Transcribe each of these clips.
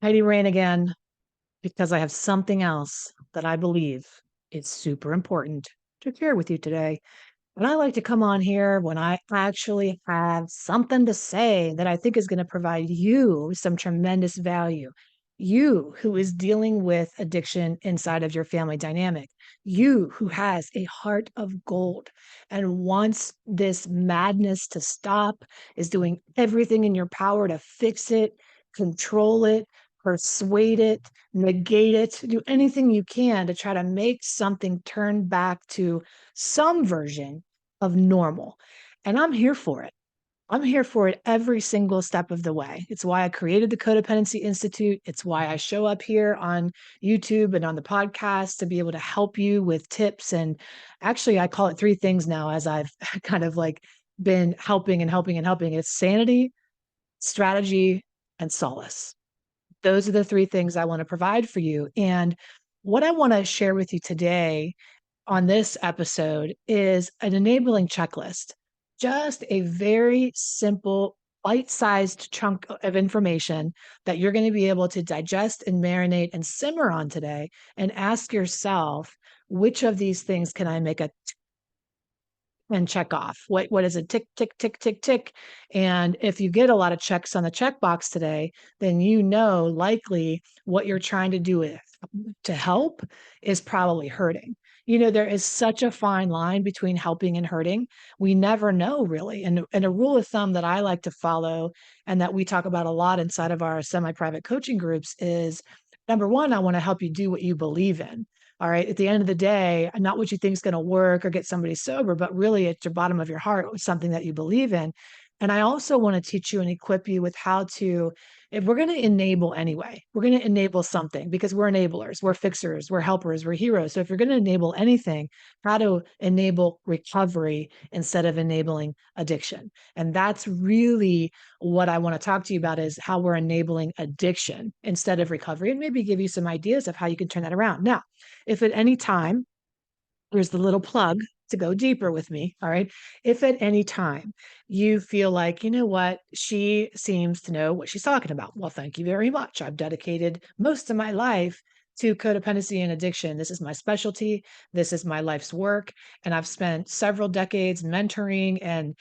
Heidi Rain again, because I have something else that I believe is super important to share with you today. And I like to come on here when I actually have something to say that I think is going to provide you some tremendous value. You who is dealing with addiction inside of your family dynamic, you who has a heart of gold and wants this madness to stop, is doing everything in your power to fix it, control it, persuade it, negate it, do anything you can to try to make something turn back to some version of normal. And I'm here for it. I'm here for it every single step of the way. It's why I created the Codependency Institute. It's why I show up here on YouTube and on the podcast to be able to help you with tips. And actually, I call it three things now as I've kind of like been helping and helping and helping. It's sanity, strategy, and solace. Those are the three things I want to provide for you. And what I want to share with you today on this episode is an enabling checklist, just a very simple, bite sized chunk of information that you're going to be able to digest and marinate and simmer on today and ask yourself, which of these things can I make a and check off? What is a tick, tick, tick, tick, tick? And if you get a lot of checks on the checkbox today, then you know likely what you're trying to do with to help is probably hurting. There is such a fine line between helping and hurting. We never know really. And a rule of thumb that I like to follow and that we talk about a lot inside of our semi-private coaching groups is number one, I want to help you do what you believe in. All right. At the end of the day, not what you think is going to work or get somebody sober, but really at your bottom of your heart, something that you believe in. And I also want to teach you and equip you with how to, if we're going to enable anyway, we're going to enable something because we're enablers, we're fixers, we're helpers, we're heroes. So if you're going to enable anything, how to enable recovery instead of enabling addiction. And that's really what I want to talk to you about is how we're enabling addiction instead of recovery and maybe give you some ideas of how you can turn that around. Now, if at any time, here's the little plug to go deeper with me. All right. If at any time you feel like, you know what, she seems to know what she's talking about. Well, thank you very much. I've dedicated most of my life to codependency and addiction. This is my specialty. This is my life's work. And I've spent several decades mentoring and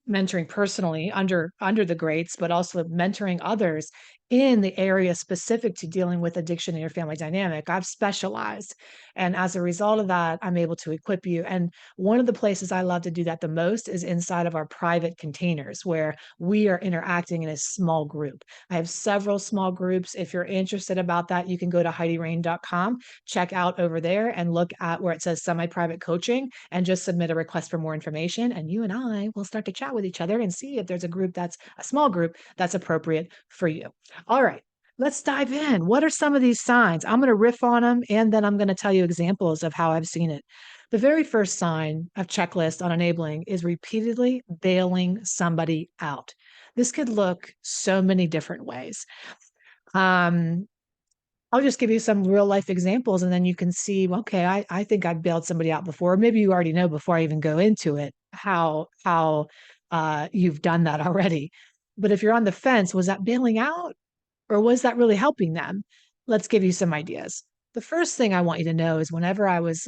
mentoring personally under the greats, but also mentoring others in the area specific to dealing with addiction in your family dynamic. I've specialized. And as a result of that, I'm able to equip you. And one of the places I love to do that the most is inside of our private containers where we are interacting in a small group. I have several small groups. If you're interested about that, you can go to HeidiRain.com, check out over there and look at where it says semi-private coaching and just submit a request for more information. And you and I will start to chat with each other and see if there's a group that's a small group that's appropriate for you. All right, let's dive in. What are some of these signs? I'm going to riff on them and then I'm going to tell you examples of how I've seen it. The very first sign of checklist on enabling is repeatedly bailing somebody out. This could look so many different ways. Um, I'll just give you some real life examples and then you can see, okay, I think I've bailed somebody out before. Maybe you already know before I even go into it how you've done that already. But if you're on the fence, was that bailing out? Or was that really helping them? Let's give you some ideas. The first thing I want you to know is whenever I was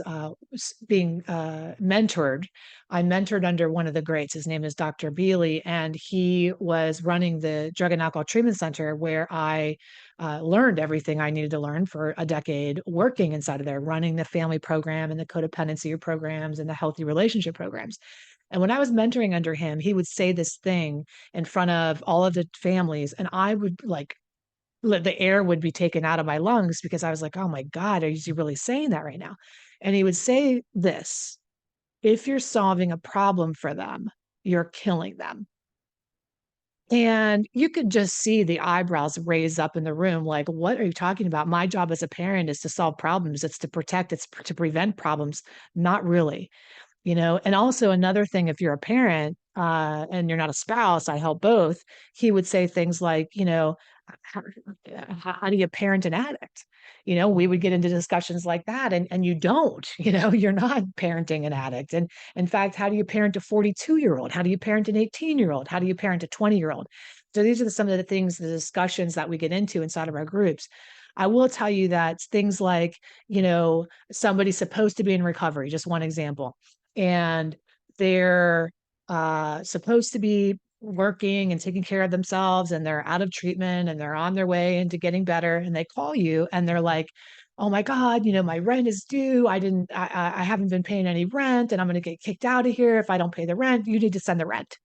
being mentored, I mentored under one of the greats. His name is Dr. Beely, and he was running the Drug and Alcohol Treatment Center where I learned everything I needed to learn for a decade working inside of there, running the family program and the codependency programs and the healthy relationship programs. And when I was mentoring under him, he would say this thing in front of all of the families, and I would like the air would be taken out of my lungs because I was like, oh my God, are you really saying that right now? And he would say this, if you're solving a problem for them, you're killing them. And you could just see the eyebrows raise up in the room. Like, what are you talking about? My job as a parent is to solve problems. It's to protect, it's to prevent problems. Not really. And also another thing, if you're a parent and you're not a spouse, I help both. He would say things like, how, how do you parent an addict? We would get into discussions like that, and you don't. You're not parenting an addict. And in fact, how do you parent a 42-year-old? How do you parent an 18-year-old? How do you parent a 20-year-old? So these are some of the things, the discussions that we get into inside of our groups. I will tell you that things like, somebody's supposed to be in recovery, just one example, and they're supposed to be working and taking care of themselves, and they're out of treatment and they're on their way into getting better, and they call you and they're like, oh my God, my rent is due. I haven't been paying any rent and I'm going to get kicked out of here if I don't pay the rent. You need to send the rent.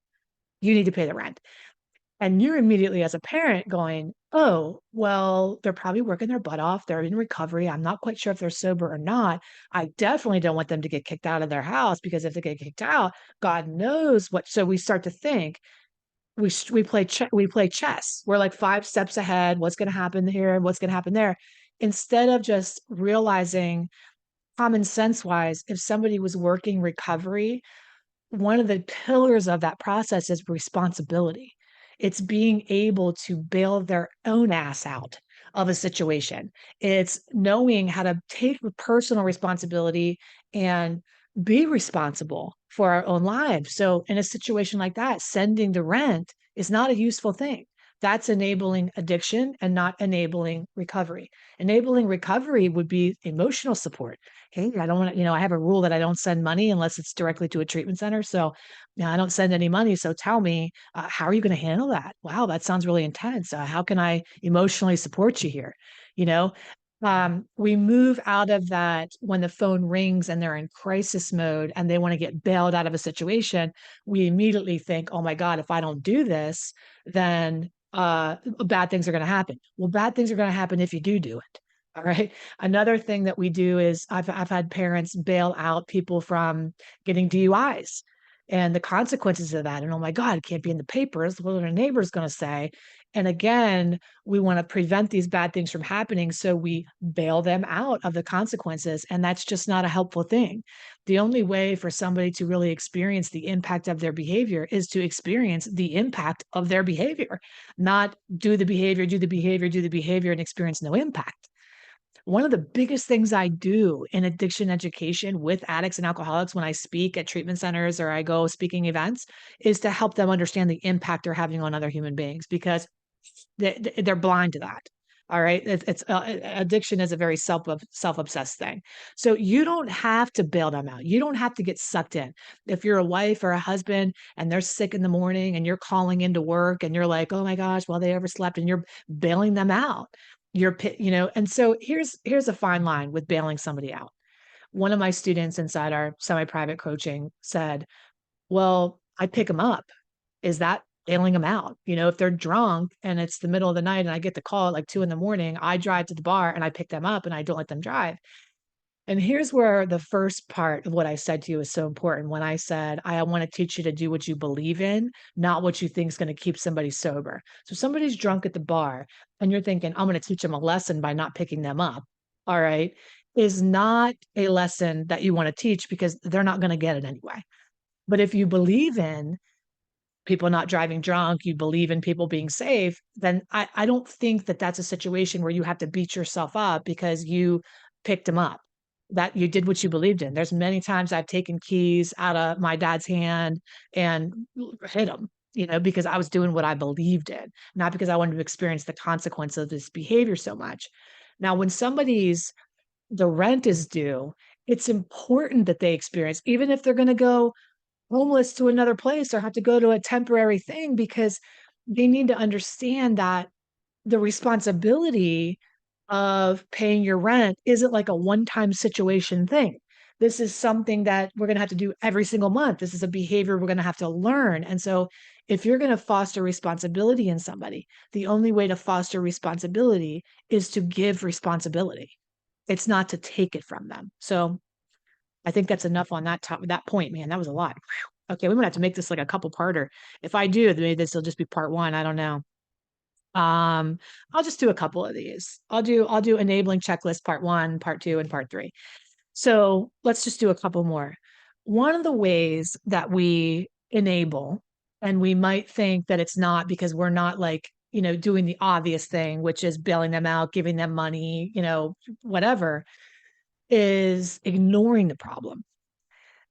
You need to pay the rent. And you're immediately as a parent going, oh, well, they're probably working their butt off. They're in recovery. I'm not quite sure if they're sober or not. I definitely don't want them to get kicked out of their house, because if they get kicked out, God knows what. So we start to think, we play chess. We're like 5 steps ahead. What's going to happen here? What's going to happen there? Instead of just realizing, common sense wise, if somebody was working recovery, one of the pillars of that process is responsibility. It's being able to bail their own ass out of a situation. It's knowing how to take personal responsibility and be responsible for our own lives. So, in a situation like that, sending the rent is not a useful thing. That's enabling addiction and not enabling recovery. Enabling recovery would be emotional support. Hey, I don't want to, I have a rule that I don't send money unless it's directly to a treatment center. So, I don't send any money. So tell me, how are you going to handle that? Wow, that sounds really intense. How can I emotionally support you here? You know, we move out of that when the phone rings and they're in crisis mode and they want to get bailed out of a situation. We immediately think, oh my God, if I don't do this, then bad things are going to happen. Well, bad things are going to happen if you do it. All right. Another thing that we do is I've had parents bail out people from getting DUIs and the consequences of that. And oh my God, it can't be in the papers. What are the neighbors going to say? And again, we want to prevent these bad things from happening. So we bail them out of the consequences. And that's just not a helpful thing. The only way for somebody to really experience the impact of their behavior is to experience the impact of their behavior, not do the behavior, do the behavior, do the behavior, and experience no impact. One of the biggest things I do in addiction education with addicts and alcoholics when I speak at treatment centers or I go speaking events is to help them understand the impact they're having on other human beings, because they're blind to that. All right. It's addiction is a very self-obsessed thing. So you don't have to bail them out. You don't have to get sucked in. If you're a wife or a husband and they're sick in the morning and you're calling into work and you're like, oh my gosh, well, they overslept, and you're bailing them out. And so here's a fine line with bailing somebody out. One of my students inside our semi-private coaching said, well, I pick them up. Is that bailing them out? If they're drunk and it's the middle of the night and I get the call at like 2 a.m, I drive to the bar and I pick them up and I don't let them drive. And here's where the first part of what I said to you is so important. When I said, I want to teach you to do what you believe in, not what you think is going to keep somebody sober. So somebody's drunk at the bar and you're thinking, I'm going to teach them a lesson by not picking them up. All right. Is not a lesson that you want to teach, because they're not going to get it anyway. But if you believe in people not driving drunk, you believe in people being safe, then I don't think that that's a situation where you have to beat yourself up because you picked them up, that you did what you believed in. There's many times I've taken keys out of my dad's hand and hit him, because I was doing what I believed in, not because I wanted to experience the consequence of this behavior so much. Now, when the rent is due, it's important that they experience, even if they're going to go homeless to another place or have to go to a temporary thing, because they need to understand that the responsibility of paying your rent isn't like a one-time situation thing. This is something that we're going to have to do every single month. This is a behavior we're going to have to learn. And so if you're going to foster responsibility in somebody, the only way to foster responsibility is to give responsibility. It's not to take it from them. So I think that's enough on that point, man. That was a lot. Whew. Okay, we might have to make this like a couple parter. If I do, maybe this will just be part one. I don't know. I'll just do a couple of these. I'll do enabling checklist part one, part two, and part three. So let's just do a couple more. One of the ways that we enable, and we might think that it's not because we're not like, doing the obvious thing, which is bailing them out, giving them money, whatever, is ignoring the problem.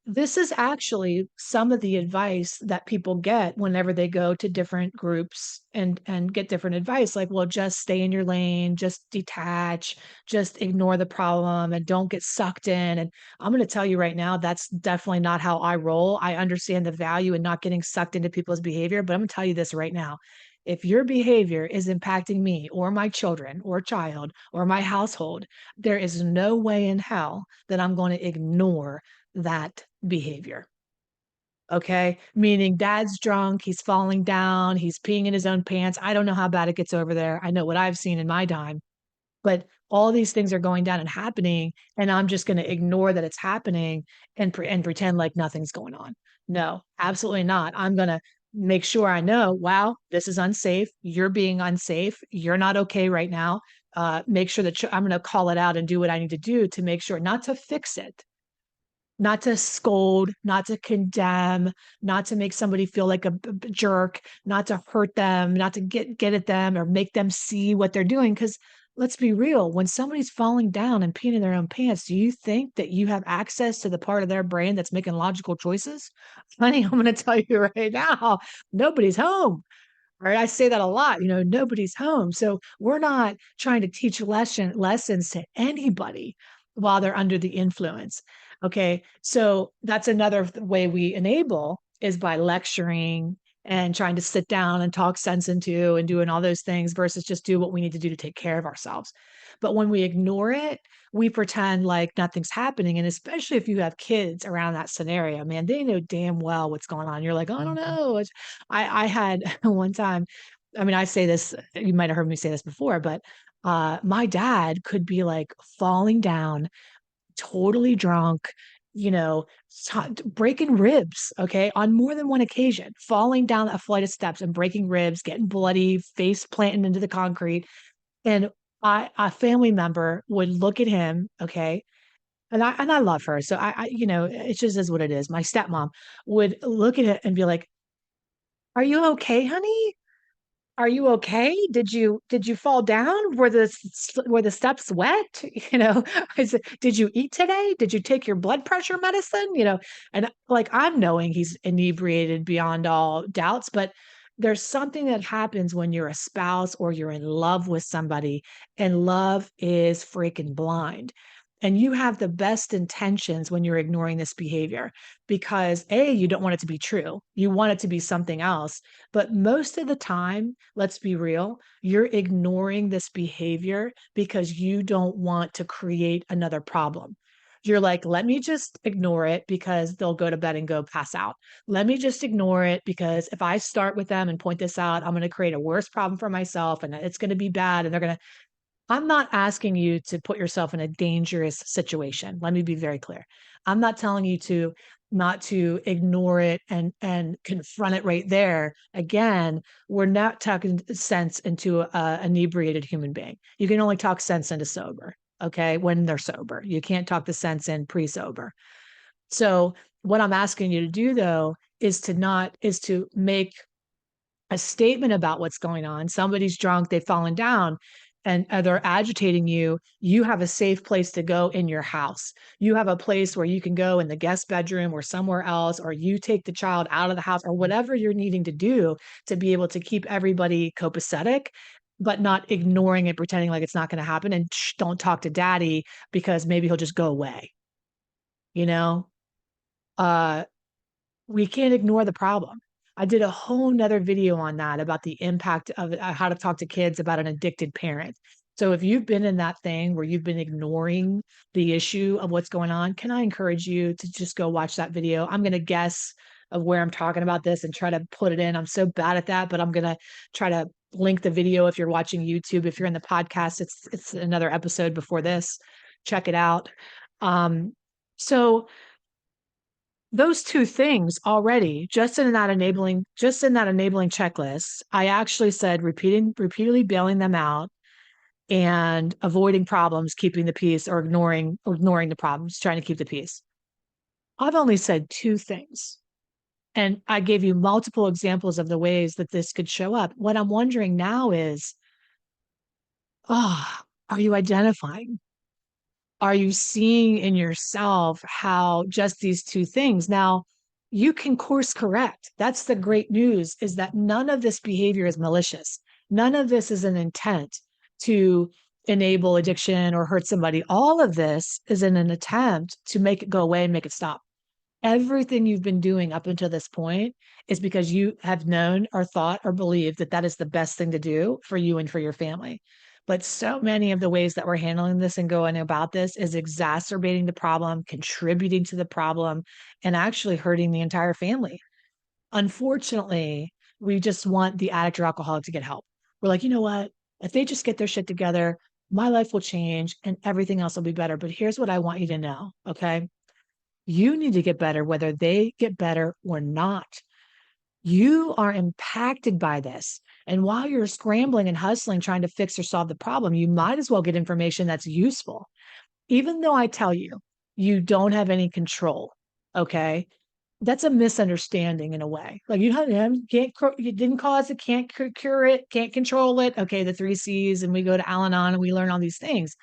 This is actually some of the advice that people get whenever they go to different groups and get different advice, like, well, just stay in your lane, just detach, just ignore the problem and don't get sucked in. And I'm going to tell you right now, that's definitely not how I roll. I understand the value in not getting sucked into people's behavior, but I'm going to tell you this right now. If your behavior is impacting me or my children or child or my household, there is no way in hell that I'm going to ignore that behavior. Okay. Meaning dad's drunk, he's falling down, he's peeing in his own pants. I don't know how bad it gets over there. I know what I've seen in my time, but all these things are going down and happening. And I'm just going to ignore that it's happening and pretend like nothing's going on. No, absolutely not. I'm going to make sure I know, wow, this is unsafe. You're being unsafe. You're not okay right now. Make sure that I'm going to call it out and do what I need to do to make sure not to fix it, not to scold, not to condemn, not to make somebody feel like a jerk, not to hurt them, not to get at them or make them see what they're doing. Because let's be real, when somebody's falling down and peeing in their own pants, do you think that you have access to the part of their brain that's making logical choices? Honey, I'm going to tell you right now, nobody's home. Right? I say that a lot, nobody's home. So we're not trying to teach lessons to anybody while they're under the influence. Okay. So that's another way we enable is by lecturing and trying to sit down and talk sense into and doing all those things versus just do what we need to do to take care of ourselves. But when we ignore it, we pretend like nothing's happening. And especially if you have kids around that scenario, man, they know damn well what's going on. You're like, oh, I don't know. I had one time, I mean, I say this, you might have heard me say this before, but my dad could be like falling down, totally drunk, you know, breaking ribs, okay, on more than one occasion, falling down a flight of steps and breaking ribs, getting bloody, face planting into the concrete. And a family member would look at him, okay, and I love her. So it just is what it is. My stepmom would look at it and be like, "Are you okay, honey? Are you okay? Did you fall down? Were the steps wet? You know, did you eat today? Did you take your blood pressure medicine? And like I'm knowing he's inebriated beyond all doubts, but there's something that happens when you're a spouse or you're in love with somebody, and love is freaking blind. And you have the best intentions when you're ignoring this behavior because A, you don't want it to be true. You want it to be something else. But most of the time, let's be real, you're ignoring this behavior because you don't want to create another problem. You're like, let me just ignore it because they'll go to bed and go pass out. Let me just ignore it because if I start with them and point this out, I'm going to create a worse problem for myself and it's going to be bad. And they're going to, I'm not asking you to put yourself in a dangerous situation. Let me be very clear. I'm not telling you to not to ignore it and confront it right there. Again, we're not talking sense into a inebriated human being. You can only talk sense into sober, okay? When they're sober. You can't talk the sense in pre-sober. So what I'm asking you to do though is to make a statement about what's going on. Somebody's drunk, they've fallen down, and they're agitating you. You have a safe place to go in your house. You have a place where you can go in the guest bedroom or somewhere else, or you take the child out of the house or whatever you're needing to do to be able to keep everybody copacetic, but not ignoring it, pretending like it's not going to happen. And don't talk to daddy because maybe he'll just go away. You know, uh, we can't ignore the problem. I did a whole nother video on that about the impact of how to talk to kids about an addicted parent. So if you've been in that thing where you've been ignoring the issue of what's going on, can I encourage you to just go watch that video? I'm going to guess of where I'm talking about this and try to put it in. I'm so bad at that, but I'm going to try to link the video if you're watching YouTube. If you're in the podcast, it's another episode before this. Check it out. Um, so those two things already, just in that enabling checklist, I actually said repeatedly bailing them out and avoiding problems, keeping the peace, or ignoring the problems, trying to keep the peace. I've only said two things. And I gave you multiple examples of the ways that this could show up. What I'm wondering now is, oh, are you identifying? Are you seeing in yourself how just these two things now you can course correct? That's the great news, is that none of this behavior is malicious. None of this is an intent to enable addiction or hurt somebody. All of this is in an attempt to make it go away and make it stop. Everything you've been doing up until this point is because you have known or thought or believed that that is the best thing to do for you and for your family. But so many of the ways that we're handling this and going about this is exacerbating the problem, contributing to the problem, and actually hurting the entire family. Unfortunately, we just want the addict or alcoholic to get help. We're like, you know what? If they just get their shit together, my life will change and everything else will be better. But here's what I want you to know, okay? You need to get better, whether they get better or not. You are impacted by this. And while you're scrambling and hustling, trying to fix or solve the problem, you might as well get information that's useful. Even though I tell you, you don't have any control, okay? That's a misunderstanding in a way. Like you didn't cause it, can't cure it, can't control it. Okay, the three C's, and we go to Al-Anon and we learn all these things.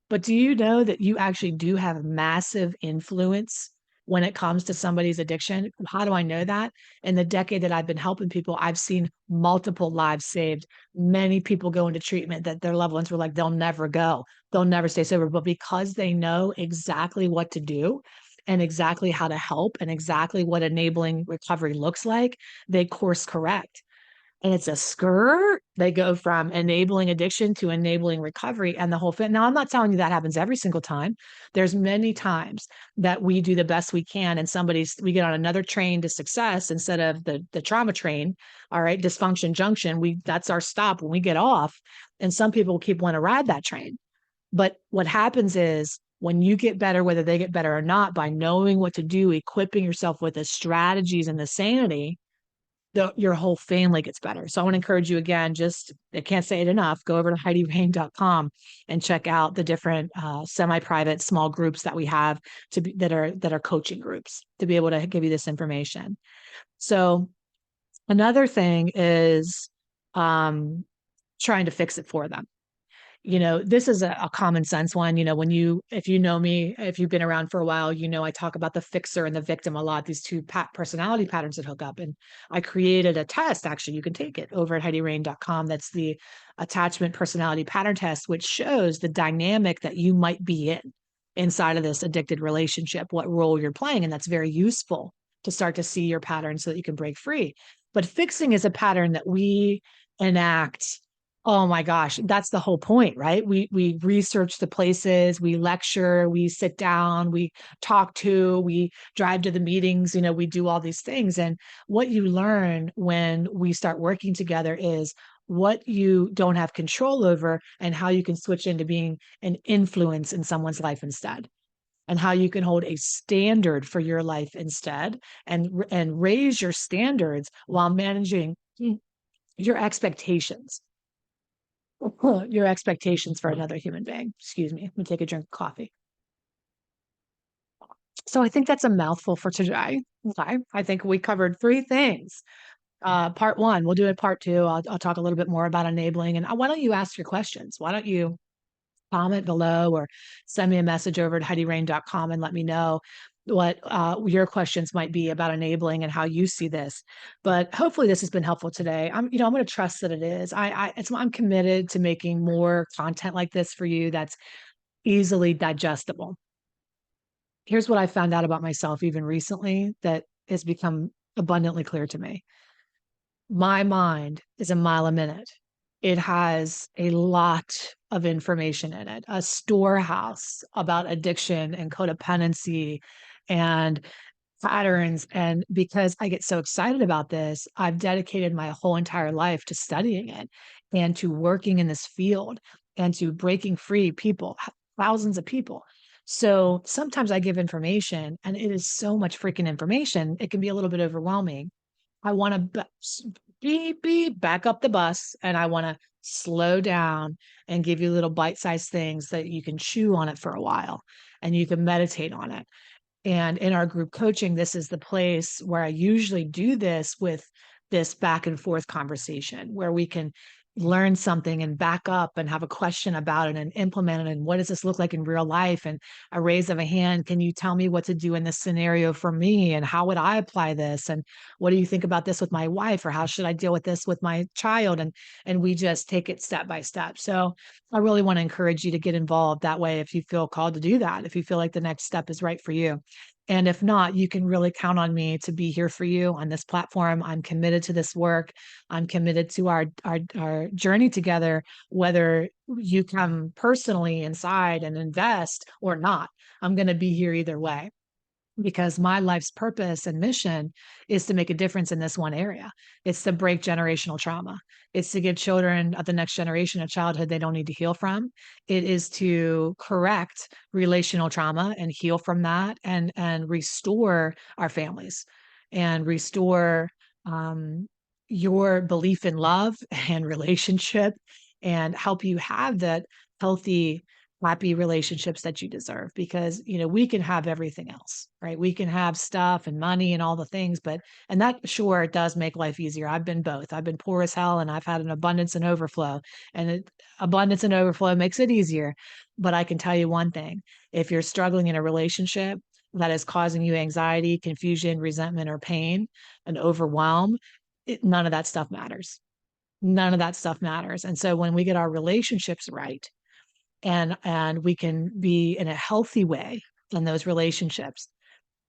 But do you know that you actually do have massive influence when it comes to somebody's addiction? How do I know that? In the decade that I've been helping people, I've seen multiple lives saved. Many people go into treatment that their loved ones were like, they'll never go, they'll never stay sober. But because they know exactly what to do and exactly how to help and exactly what enabling recovery looks like, they course correct. And it's a skirt. They go from enabling addiction to enabling recovery and the whole thing. Now, I'm not telling you that happens every single time. There's many times that we do the best we can and we get on another train to success instead of the trauma train. All right. Dysfunction junction. That's our stop when we get off. And some people keep wanting to ride that train. But what happens is when you get better, whether they get better or not, by knowing what to do, equipping yourself with the strategies and the sanity, your whole family gets better. So I want to encourage you again, I can't say it enough, go over to HeidiRain.com and check out the different semi-private small groups that we have that are coaching groups to be able to give you this information. So another thing is trying to fix it for them. This is a common sense one. If you know me, if you've been around for a while, I talk about the fixer and the victim a lot, these two personality patterns that hook up. And I created a test. Actually, you can take it over at HeidiRain.com. That's the attachment personality pattern test, which shows the dynamic that you might be inside of this addicted relationship, what role you're playing. And that's very useful to start to see your pattern so that you can break free. But fixing is a pattern that we enact. Oh my gosh, that's the whole point, right? We research the places, we lecture, we sit down, we we drive to the meetings, we do all these things. And what you learn when we start working together is what you don't have control over and how you can switch into being an influence in someone's life instead. And how you can hold a standard for your life instead and raise your standards while managing your expectations for another human being. Excuse me. Let me take a drink of coffee. So I think that's a mouthful for today. Okay. I think we covered three things. Part one, we'll do it part two. I'll talk a little bit more about enabling. And why don't you ask your questions? Why don't you comment below or send me a message over at HeidiRain.com and let me know what your questions might be about enabling and how you see this. But hopefully this has been helpful today. I'm going to trust that it is. I'm committed to making more content like this for you that's easily digestible. Here's what I found out about myself even recently that has become abundantly clear to me. My mind is a mile a minute. It has a lot of information in it, a storehouse about addiction and codependency and patterns. And because I get so excited about this, I've dedicated my whole entire life to studying it and to working in this field and to breaking free people, thousands of people. So sometimes I give information and it is so much freaking information, it can be a little bit overwhelming. I want to back up the bus and I want to slow down and give you little bite-sized things that you can chew on it for a while and you can meditate on it. And in our group coaching, this is the place where I usually do this with this back and forth conversation where we can learn something and back up and have a question about it and implement it, and what does this look like in real life, and a raise of a hand, can you tell me what to do in this scenario for me, and how would I apply this, and what do you think about this with my wife, or how should I deal with this with my child, and we just take it step by step. So I really want to encourage you to get involved that way if you feel called to do that, if you feel like the next step is right for you. And if not, you can really count on me to be here for you on this platform. I'm committed to this work. I'm committed to our journey together, whether you come personally inside and invest or not. I'm going to be here either way, because my life's purpose and mission is to make a difference in this one area. It's to break generational trauma. It's to give children of the next generation a childhood they don't need to heal from. It is to correct relational trauma and heal from that, and restore our families and restore um, your belief in love and relationship, and help you have that healthy, happy relationships that you deserve. Because we can have everything else, right? We can have stuff and money and all the things, but and that sure it does make life easier. I've been both. I've been poor as hell, and I've had an abundance and overflow, and abundance and overflow makes it easier. But I can tell you one thing: if you're struggling in a relationship that is causing you anxiety, confusion, resentment, or pain, and overwhelm, none of that stuff matters. None of that stuff matters. And so when we get our relationships right, and we can be in a healthy way in those relationships,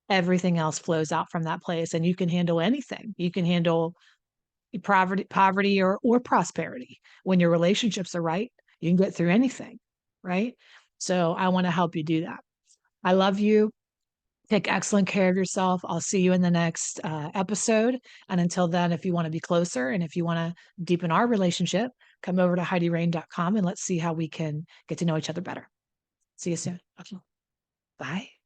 everything else flows out from that place, and you can handle anything. You can handle poverty or prosperity. When your relationships are right, you can get through anything, right? So I want to help you do that. I love you. Take excellent care of yourself. I'll see you in the next episode. And until then, if you want to be closer and if you want to deepen our relationship, come over to HeidiRain.com and let's see how we can get to know each other better. See you soon. Okay. Bye.